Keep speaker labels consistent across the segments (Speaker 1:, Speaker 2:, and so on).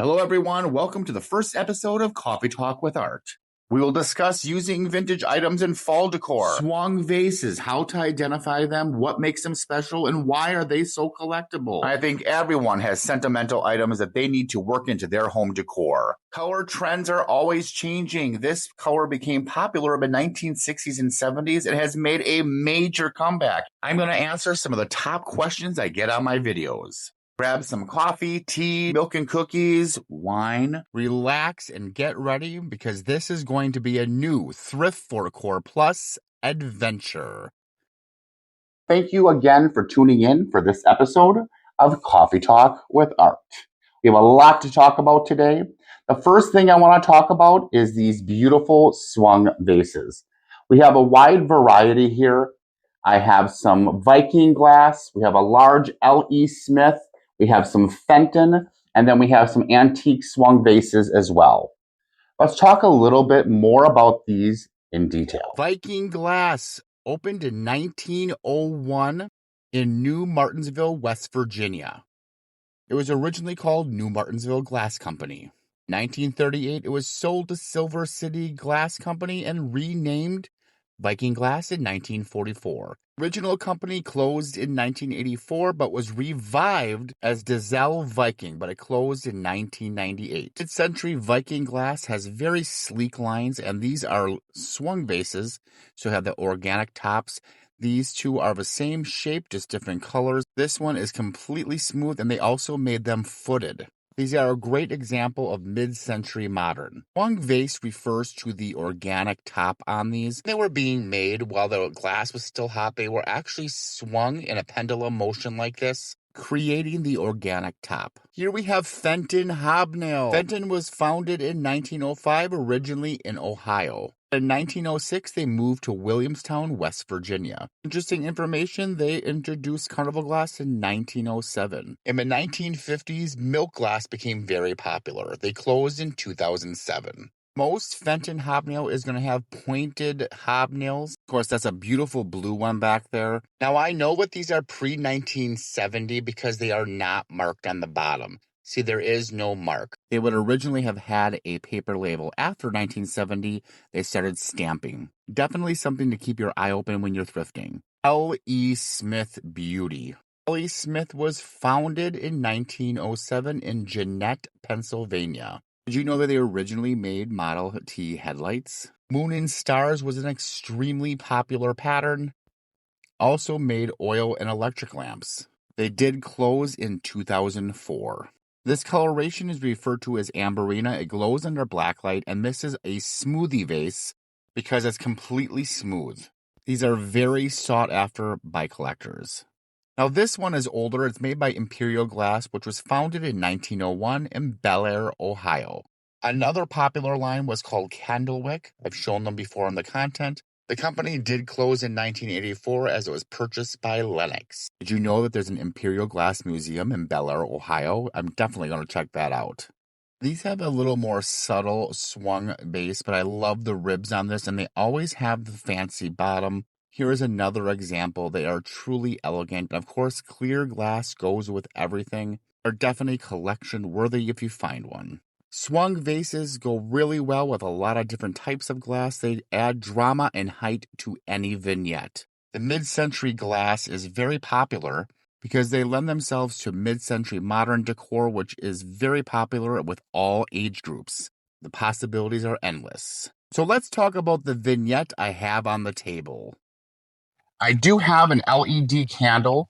Speaker 1: Hello everyone, welcome to the first episode of Coffee Talk with Art. We will discuss using vintage items in fall decor, swung vases, how to identify them, what makes them special, and why are they so collectible. I think everyone has sentimental items that they need to work into their home decor. Color trends are always changing. This color became popular in the 1960s and 70s and has made a major comeback. I'm going to answer some of the top questions I get on my videos. Grab some coffee, tea, milk and cookies, wine, relax, and get ready because this is going to be a new Thrift for Decor Plus adventure. Thank you again for tuning in for this episode of Coffee Talk with Art. We have a lot to talk about today. The first thing I want to talk about is these beautiful swung vases. We have a wide variety here. I have some Viking glass. We have a large L.E. Smith. We have some Fenton, and then we have some antique swung vases as well. Let's talk a little bit more about these in detail. Viking glass opened in 1901 in New Martinsville, West Virginia. It was originally called New Martinsville Glass Company. 1938, it was sold to Silver City Glass Company and renamed Viking Glass in 1944. Original company closed in 1984, but was revived as DeZell Viking, but it closed in 1998. Mid-century Viking glass has very sleek lines, and these are swung vases, so have the organic tops. These two are the same shape, just different colors. This one is completely smooth, and they also made them footed. These are a great example of mid-century modern. Swung vase refers to the organic top on these. They were being made while the glass was still hot. They were actually swung in a pendulum motion like this, creating the organic top. Here we have Fenton hobnail. Fenton was founded in 1905, originally in Ohio. In 1906, they moved to Williamstown, West Virginia. Interesting information, they introduced carnival glass in 1907. In the 1950s, milk glass became very popular. They closed in 2007. Most Fenton hobnail is going to have pointed hobnails. Of course, that's a beautiful blue one back there. Now, I know what these are pre-1970 because they are not marked on the bottom. See, there is no mark. They would originally have had a paper label. After 1970, they started stamping. Definitely something to keep your eye open when you're thrifting. L.E. Smith Beauty. L.E. Smith was founded in 1907 in Vignettes, Pennsylvania. Did you know that they originally made Model T headlights? Moon and Stars was an extremely popular pattern. Also made oil and electric lamps. They did close in 2004. This coloration is referred to as amberina. It glows under black light, and this is a smoothie vase because it's completely smooth. These are very sought after by collectors. Now this one is older. It's made by Imperial Glass, which was founded in 1901 in Bel Air, Ohio. Another popular line was called Candlewick. I've shown them before in the content. The company did close in 1984 as it was purchased by Lennox. Did you know that there's an Imperial Glass Museum in Bel Air, Ohio? I'm definitely going to check that out. These have a little more subtle swung base, but I love the ribs on this, and they always have the fancy bottom. Here is another example. They are truly elegant. Of course, clear glass goes with everything. They're definitely collection worthy if you find one. Swung vases go really well with a lot of different types of glass. They add drama and height to any vignette. The mid-century glass is very popular because they lend themselves to mid-century modern decor, which is very popular with all age groups. The possibilities are endless. So let's talk about the vignette I have on the table. I do have an LED candle.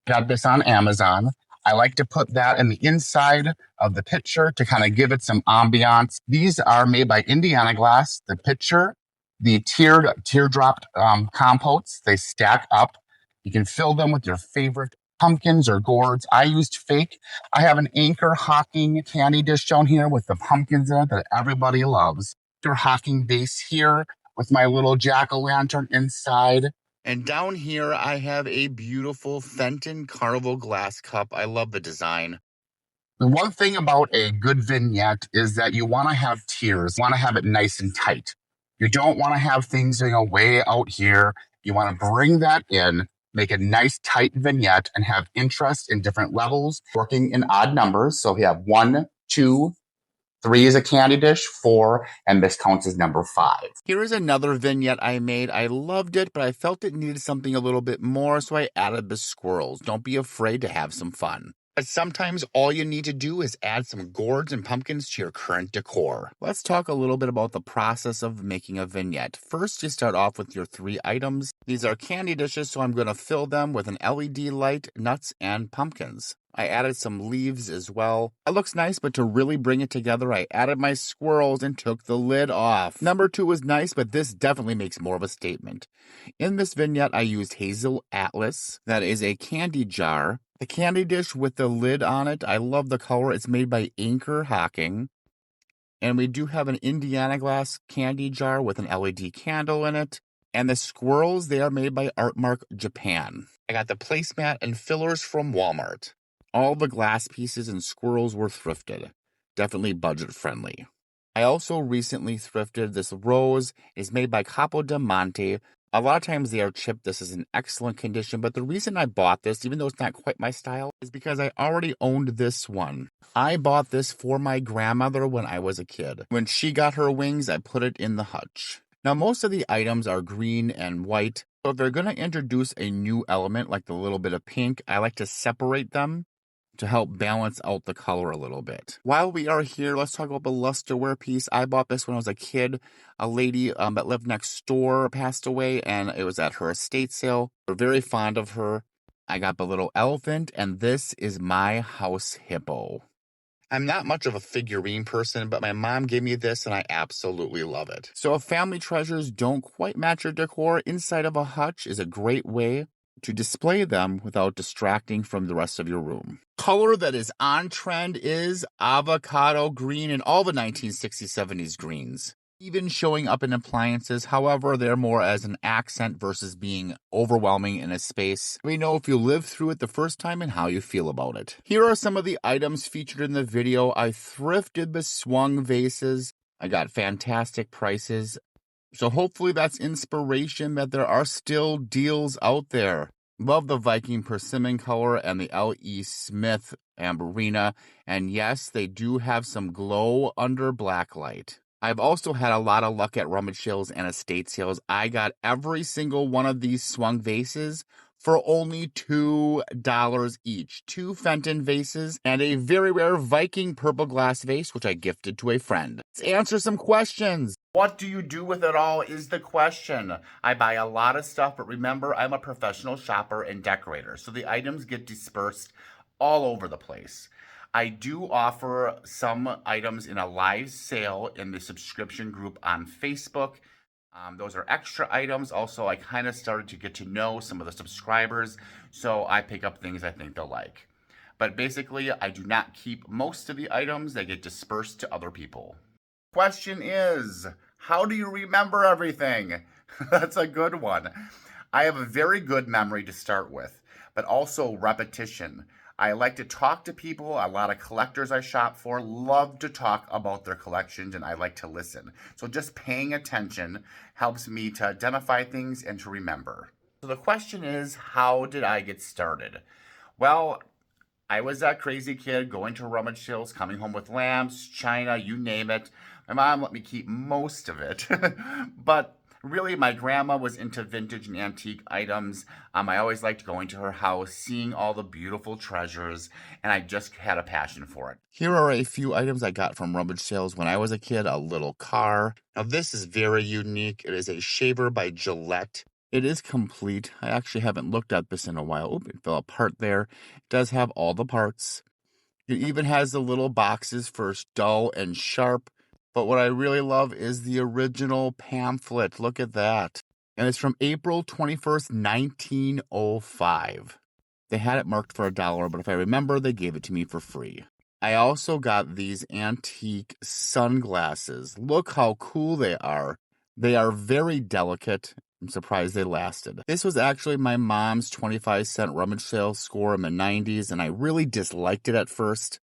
Speaker 1: Got this on Amazon. I like to put that in the inside of the picture to kind of give it some ambiance. These are made by Indiana Glass. The picture, the teardrop compotes, they stack up. You can fill them with your favorite pumpkins or gourds. I used fake. I have an Anchor Hocking candy dish down here with the pumpkins in it that everybody loves. Anchor Hocking base here with my little jack-o'-lantern inside. And down here, I have a beautiful Fenton Carnival glass cup. I love the design. The one thing about a good vignette is that you want to have tiers. You want to have it nice and tight. You don't want to have things way out here. You want to bring that in, make a nice tight vignette, and have interest in different levels, working in odd numbers. So we have 1, 2, 3 is a candy dish, 4, and this counts as number 5. Here is another vignette I made. I loved it, but I felt it needed something a little bit more, so I added the squirrels. Don't be afraid to have some fun. But sometimes all you need to do is add some gourds and pumpkins to your current decor. Let's talk a little bit about the process of making a vignette. First, you start off with your 3 items. These are candy dishes, so I'm going to fill them with an LED light, nuts, and pumpkins. I added some leaves as well. It looks nice, but to really bring it together, I added my squirrels and took the lid off. Number 2 was nice, but this definitely makes more of a statement. In this vignette, I used Hazel Atlas. That is a candy jar. The candy dish with the lid on it, I love the color. It's made by Anchor Hocking. And we do have an Indiana glass candy jar with an LED candle in it. And the squirrels, they are made by Artmark Japan. I got the placemat and fillers from Walmart. All the glass pieces and squirrels were thrifted. Definitely budget friendly. I also recently thrifted this rose. It's made by Capo di Monte. A lot of times they are chipped. This is in excellent condition, but the reason I bought this, even though it's not quite my style, is because I already owned this one. I bought this for my grandmother when I was a kid. When she got her wings, I put it in the hutch. Now, most of the items are green and white, so if they're going to introduce a new element like the little bit of pink, I like to separate them to help balance out the color a little bit. While we are here, let's talk about the lusterware piece. I bought this when I was a kid. A lady that lived next door passed away, and it was at her estate sale. We're very fond of her. I got the little elephant, and this is my house hippo. I'm not much of a figurine person, but my mom gave me this, and I absolutely love it. So if family treasures don't quite match your decor, inside of a hutch is a great way to display them without distracting from the rest of your room. Color that is on trend is avocado green and all the 1960s, 70s greens. Even showing up in appliances, however, they're more as an accent versus being overwhelming in a space. Let me know if you lived through it the first time and how you feel about it. Here are some of the items featured in the video. I thrifted the swung vases. I got fantastic prices. So hopefully that's inspiration that there are still deals out there. Love the Viking persimmon color and the L.E. Smith amberina. And yes, they do have some glow under blacklight. I've also had a lot of luck at rummage sales and estate sales. I got every single one of these swung vases for only $2 each. 2 Fenton vases and a very rare Viking purple glass vase, which I gifted to a friend. Let's answer some questions. What do you do with it all is the question. I buy a lot of stuff, but remember, I'm a professional shopper and decorator, so the items get dispersed all over the place. I do offer some items in a live sale in the subscription group on Facebook. Those are extra items. Also, I kind of started to get to know some of the subscribers, so I pick up things I think they'll like. But basically, I do not keep most of the items. They get dispersed to other people. Question is, how do you remember everything? That's a good one. I have a very good memory to start with, but also repetition. I like to talk to people. A lot of collectors I shop for love to talk about their collections, and I like to listen. So just paying attention helps me to identify things and to remember. So the question is, how did I get started? Well, I was that crazy kid going to rummage sales, coming home with lamps, china, you name it. My mom let me keep most of it, but really, my grandma was into vintage and antique items. I always liked going to her house, seeing all the beautiful treasures, and I just had a passion for it. Here are a few items I got from rummage sales when I was a kid. A little car. Now, this is very unique. It is a shaver by Gillette. It is complete. I actually haven't looked at this in a while. Oop, it fell apart there. It does have all the parts. It even has the little boxes for dull and sharp. But what I really love is the original pamphlet. Look at that. And it's from April 21st, 1905. They had it marked for $1, but if I remember, they gave it to me for free. I also got these antique sunglasses. Look how cool they are. They are very delicate. I'm surprised they lasted. This was actually my mom's 25-cent rummage sale score in the 90s, and I really disliked it at first.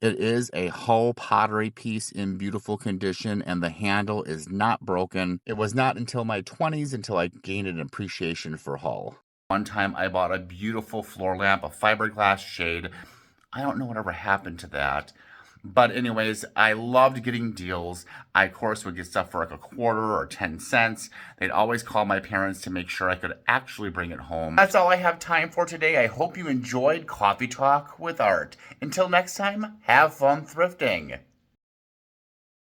Speaker 1: It is a Hull pottery piece in beautiful condition, and the handle is not broken. It was not until my 20s until I gained an appreciation for Hull. One time I bought a beautiful floor lamp, a fiberglass shade. I don't know whatever happened to that, But anyways, I loved getting deals. I, of course, would get stuff for like a quarter or 10 cents. They'd always call my parents to make sure I could actually bring it home. That's all I have time for today. I hope you enjoyed Coffee Talk with Art. Until next time, have fun thrifting.